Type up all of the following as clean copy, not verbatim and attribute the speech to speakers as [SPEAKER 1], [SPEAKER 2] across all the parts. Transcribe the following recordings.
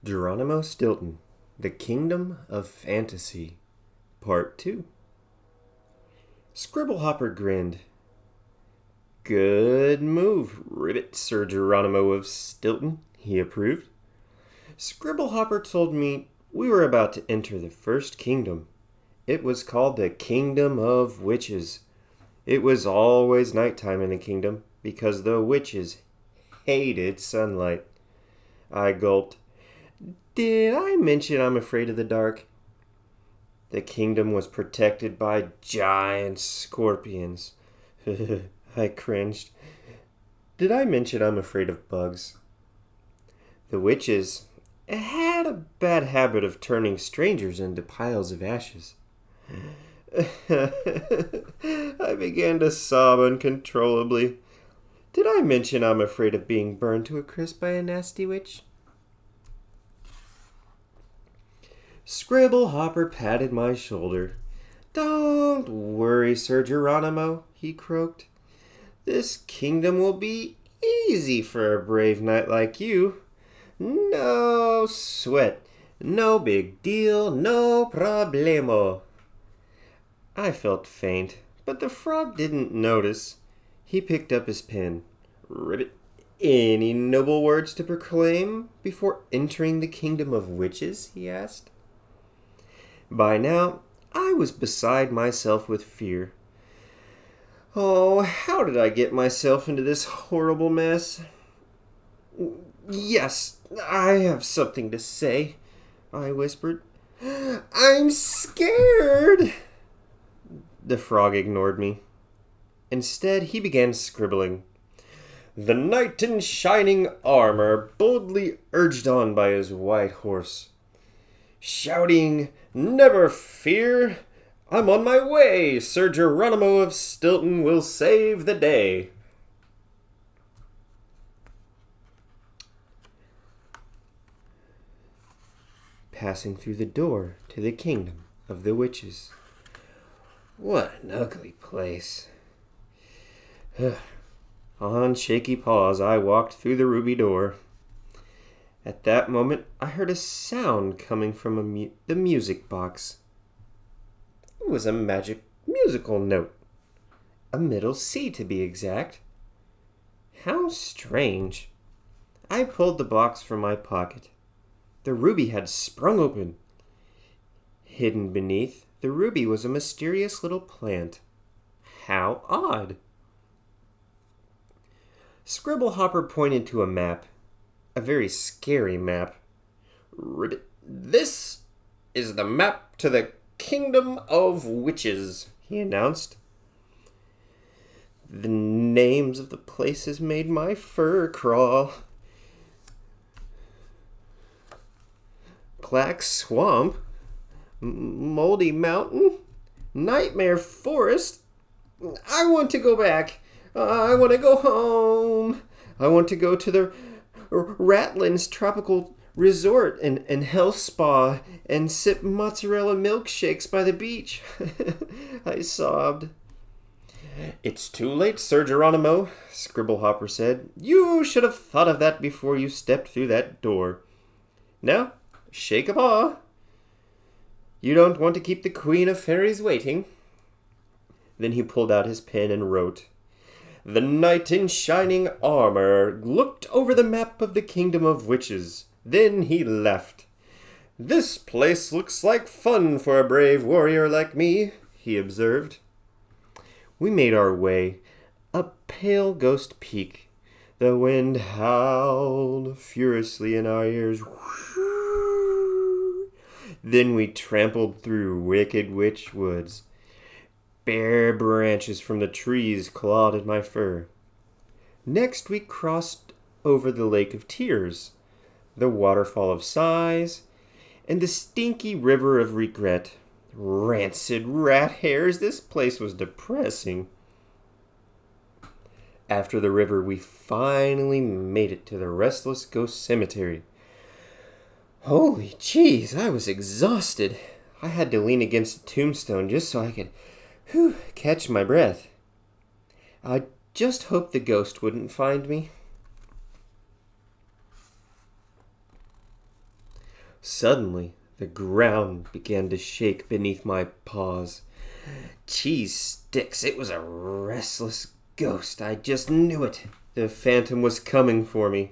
[SPEAKER 1] Geronimo Stilton, The Kingdom of Fantasy, Part 2. Scribblehopper grinned. Good move, Ribbit, Sir Geronimo of Stilton, he approved. Scribblehopper told me we were about to enter the first kingdom. It was called the Kingdom of Witches. It was always nighttime in the kingdom because the witches hated sunlight. I gulped. Did I mention I'm afraid of the dark? The kingdom was protected by giant scorpions. I cringed. Did I mention I'm afraid of bugs? The witches had a bad habit of turning strangers into piles of ashes. I began to sob uncontrollably. Did I mention I'm afraid of being burned to a crisp by a nasty witch? Scribblehopper patted my shoulder. Don't worry, Sir Geronimo, he croaked. This kingdom will be easy for a brave knight like you. No sweat, no big deal, no problemo. I felt faint, but the frog didn't notice. He picked up his pen. Ribbit, any noble words to proclaim before entering the kingdom of witches? He asked. By now, I was beside myself with fear. Oh, how did I get myself into this horrible mess? Yes, I have something to say, I whispered. I'm scared! The frog ignored me. Instead, he began scribbling. The knight in shining armor, boldly urged on by his white horse, shouting, Never fear! I'm on my way! Sir Geronimo of Stilton will save the day! Passing through the door to the kingdom of the witches. What an ugly place. On shaky paws, I walked through the ruby door. At that moment, I heard a sound coming from the music box. It was a magic musical note. A middle C, to be exact. How strange. I pulled the box from my pocket. The ruby had sprung open. Hidden beneath the ruby was a mysterious little plant. How odd. Scribblehopper pointed to a map. A very scary map. This is the map to the Kingdom of Witches, he announced. The names of the places made my fur crawl. Black Swamp, Moldy Mountain, Nightmare Forest. I want to go back. I want to go home. I want to go to the Ratlin's Tropical Resort and Health Spa and sip mozzarella milkshakes by the beach. I sobbed. It's too late, Sir Geronimo, Scribblehopper said. You should have thought of that before you stepped through that door. Now, shake a paw. You don't want to keep the Queen of Fairies waiting. Then he pulled out his pen and wrote. The knight in shining armor looked over the map of the Kingdom of Witches. Then he laughed. This place looks like fun for a brave warrior like me, he observed. We made our way up Pale Ghost Peak. The wind howled furiously in our ears. Then we trampled through Wicked Witch Woods. Bare branches from the trees clawed at my fur. Next we crossed over the Lake of Tears, the Waterfall of Sighs, and the stinky River of Regret. Rancid rat hairs, this place was depressing. After the river, we finally made it to the Restless Ghost Cemetery. Holy jeez, I was exhausted. I had to lean against a tombstone just so I could catch my breath. I just hoped the ghost wouldn't find me. Suddenly, the ground began to shake beneath my paws. Cheese sticks, it was a restless ghost. I just knew it. The phantom was coming for me.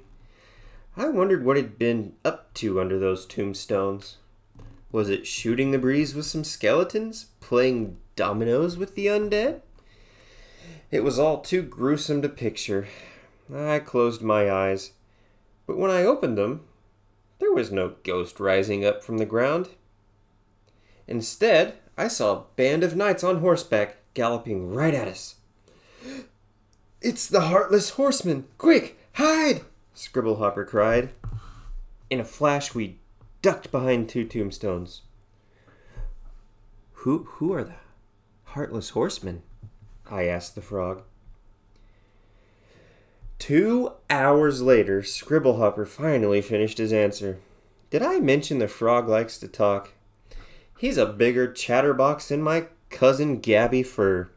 [SPEAKER 1] I wondered what it'd been up to under those tombstones. Was it shooting the breeze with some skeletons? Playing dominoes with the undead? It was all too gruesome to picture. I closed my eyes, but when I opened them, there was no ghost rising up from the ground. Instead, I saw a band of knights on horseback galloping right at us. "It's the Heartless Horsemen! Quick, hide!" Scribblehopper cried. In a flash, we ducked behind two tombstones. Who are the Heartless Horsemen?" I asked the frog. 2 hours later, Scribblehopper finally finished his answer. Did I mention the frog likes to talk? He's a bigger chatterbox than my cousin Gabby Fur.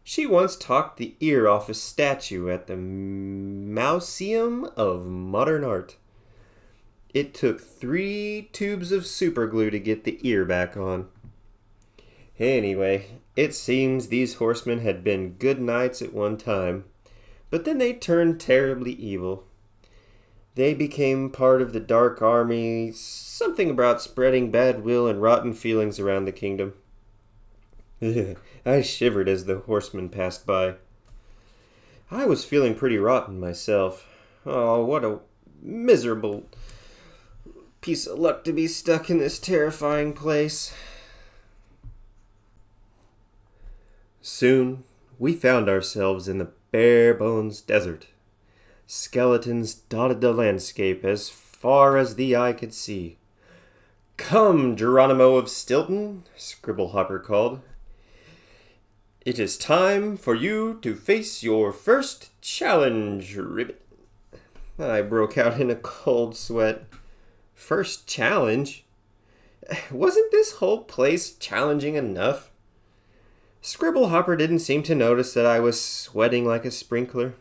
[SPEAKER 1] She once talked the ear off a statue at the Museum of Modern Art. It took 3 tubes of superglue to get the ear back on. Anyway, it seems these horsemen had been good knights at one time, but then they turned terribly evil. They became part of the Dark Army, something about spreading bad will and rotten feelings around the kingdom. I shivered as the horsemen passed by. I was feeling pretty rotten myself. Oh, what a miserable piece of luck to be stuck in this terrifying place. Soon, we found ourselves in the bare-bones desert. Skeletons dotted the landscape as far as the eye could see. "Come, Geronimo of Stilton," Scribblehopper called. "It is time for you to face your first challenge, Ribbit." I broke out in a cold sweat. First challenge? Wasn't this whole place challenging enough? Scribblehopper didn't seem to notice that I was sweating like a sprinkler.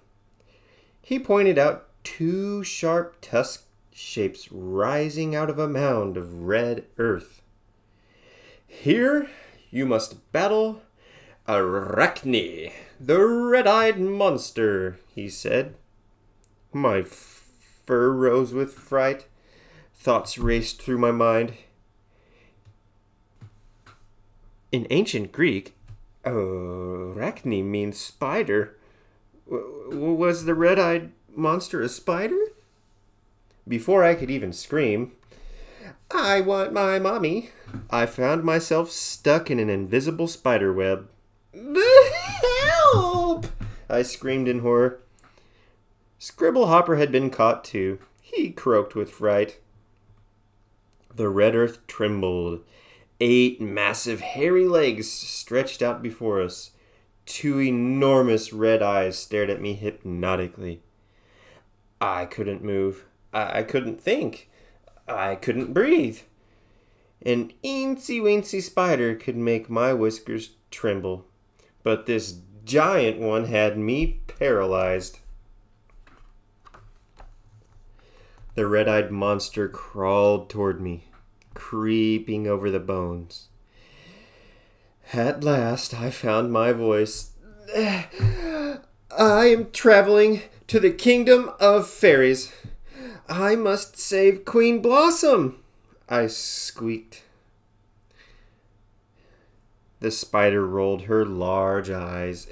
[SPEAKER 1] He pointed out 2 sharp tusk shapes rising out of a mound of red earth. "Here you must battle Arachne, the red-eyed monster," he said. My fur rose with fright. Thoughts raced through my mind. In ancient Greek, Arachne means spider. Was the red-eyed monster a spider? Before I could even scream, "I want my mommy," I found myself stuck in an invisible spider web. "Help!" I screamed in horror. Scribblehopper had been caught too. He croaked with fright. The red earth trembled. 8 massive hairy legs stretched out before us. 2 enormous red eyes stared at me hypnotically. I couldn't move. I couldn't think. I couldn't breathe. An eensy-weensy spider could make my whiskers tremble, but this giant one had me paralyzed. The red-eyed monster crawled toward me, creeping over the bones. At last, I found my voice. "I am traveling to the kingdom of fairies. I must save Queen Blossom," I squeaked. The spider rolled her large eyes.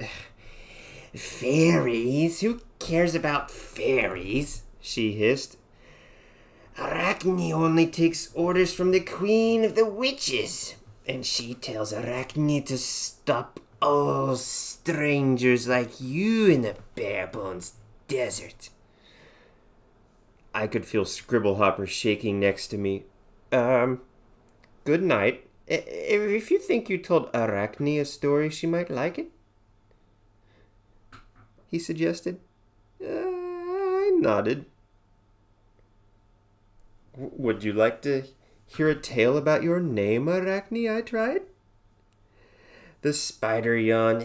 [SPEAKER 1] "Fairies? Who cares about fairies?" she hissed. "Arachne only takes orders from the Queen of the Witches, and she tells Arachne to stop all strangers like you in the bare-bones desert." I could feel Scribblehopper shaking next to me. Good night. If you think you told Arachne a story, she might like it," he suggested. I nodded. "Would you like to hear a tale about your name, Arachne?" I tried. The spider yawned.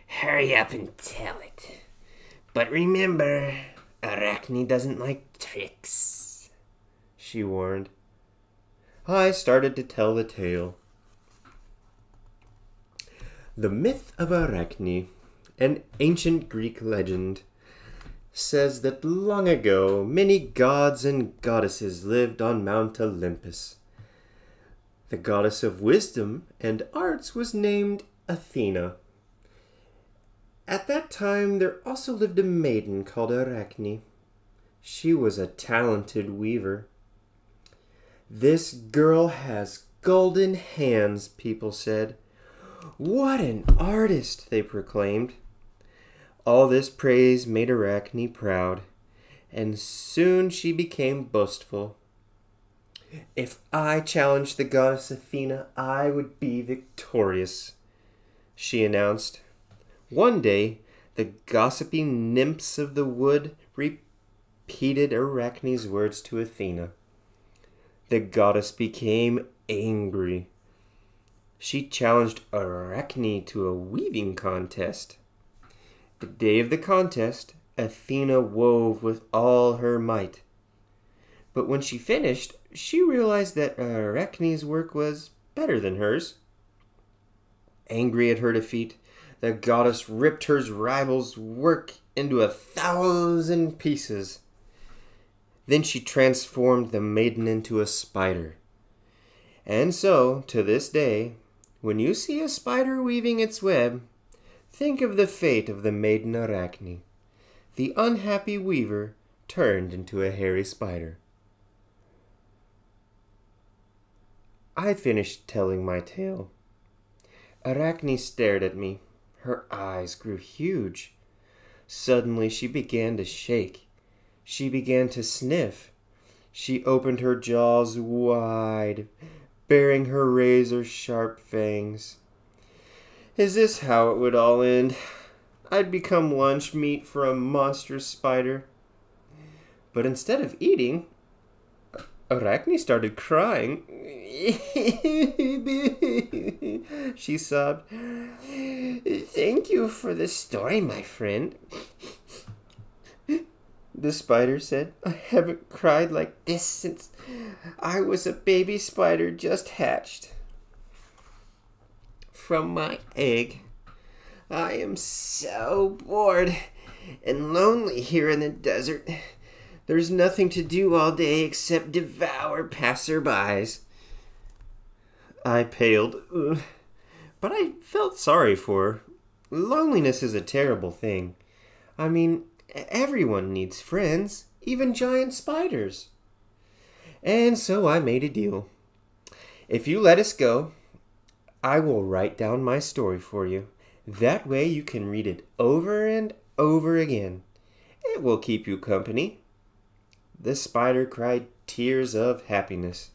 [SPEAKER 1] "Hurry up and tell it. But remember, Arachne doesn't like tricks." she warned. I started to tell the tale. The myth of Arachne, an ancient Greek legend, says that long ago many gods and goddesses lived on Mount Olympus. The goddess of wisdom and arts was named Athena. At that time there also lived a maiden called Arachne. She was a talented weaver. This girl has golden hands, people said. What an artist, they proclaimed. All this praise made Arachne proud, and soon she became boastful. If I challenged the goddess Athena, I would be victorious, she announced. One day, the gossipy nymphs of the wood repeated Arachne's words to Athena. The goddess became angry. She challenged Arachne to a weaving contest. The day of the contest, Athena wove with all her might. But when she finished, she realized that Arachne's work was better than hers. Angry at her defeat, the goddess ripped her rival's work into 1,000 pieces. Then she transformed the maiden into a spider. And so, to this day, when you see a spider weaving its web, think of the fate of the maiden Arachne. The unhappy weaver turned into a hairy spider. I finished telling my tale. Arachne stared at me. Her eyes grew huge. Suddenly she began to shake. She began to sniff. She opened her jaws wide, baring her razor-sharp fangs. Is this how it would all end? I'd become lunch meat for a monstrous spider. But instead of eating, Arachne started crying. She sobbed. Thank you for the story, my friend. The spider said, I haven't cried like this since I was a baby spider just hatched from my egg. I am so bored and lonely here in the desert. There's nothing to do all day except devour passerbys. I paled, but I felt sorry for her. Loneliness is a terrible thing. I mean, everyone needs friends, even giant spiders. And so I made a deal. If you let us go, I will write down my story for you. That way you can read it over and over again. It will keep you company. The spider cried tears of happiness.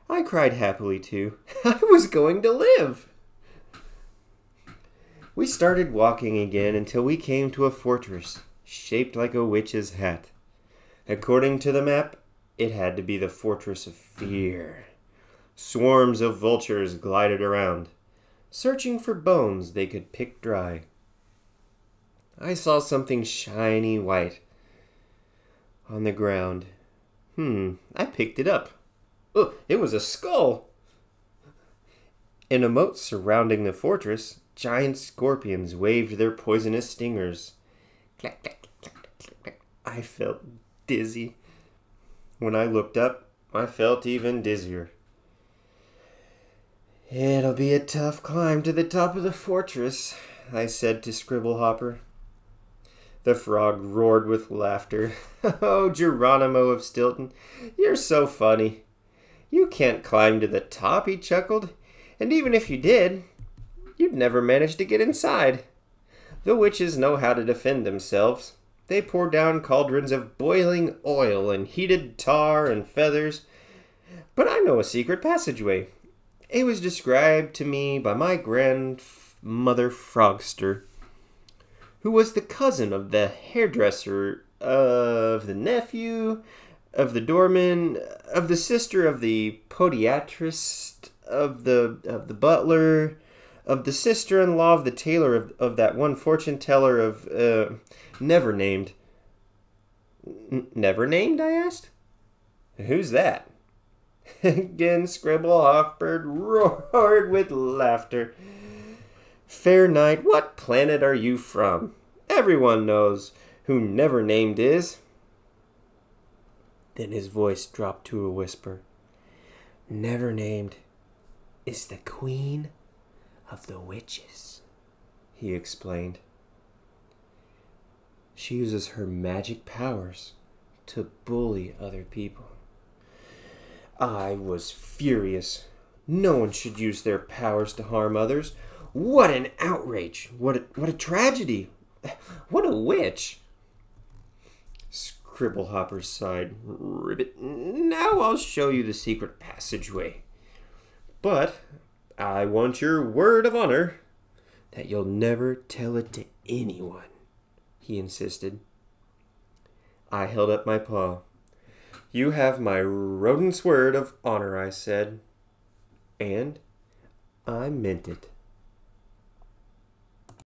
[SPEAKER 1] I cried happily too. I was going to live. We started walking again until we came to a fortress shaped like a witch's hat. According to the map, it had to be the Fortress of Fear. Swarms of vultures glided around, searching for bones they could pick dry. I saw something shiny white on the ground. I picked it up. Oh, it was a skull. In a moat surrounding the fortress, giant scorpions waved their poisonous stingers. Clack, clack, clack, clack, clack. I felt dizzy. When I looked up, I felt even dizzier. It'll be a tough climb to the top of the fortress, I said to Scribblehopper. The frog roared with laughter. Oh, Geronimo of Stilton, you're so funny. You can't climb to the top, he chuckled. And even if you did, you'd never manage to get inside. The witches know how to defend themselves. They pour down cauldrons of boiling oil and heated tar and feathers. But I know a secret passageway. It was described to me by my grandmother Frogster, who was the cousin of the hairdresser, of the nephew, of the doorman, of the sister of the podiatrist, of the butler, of the sister-in-law of the tailor of that one fortune teller of never named. Never named, I asked. Who's that? Again Scribble Hopper roared with laughter. Fair knight, what planet are you from? Everyone knows who Never Named is. Then his voice dropped to a whisper. Never Named is the queen of the witches, he explained. She uses her magic powers to bully other people. I was furious. No one should use their powers to harm others. What an outrage! What a tragedy! What a witch! Scribblehopper sighed. Ribbit, now I'll show you the secret passageway. But I want your word of honor that you'll never tell it to anyone, he insisted. I held up my paw. You have my rodent's word of honor, I said. And I meant it.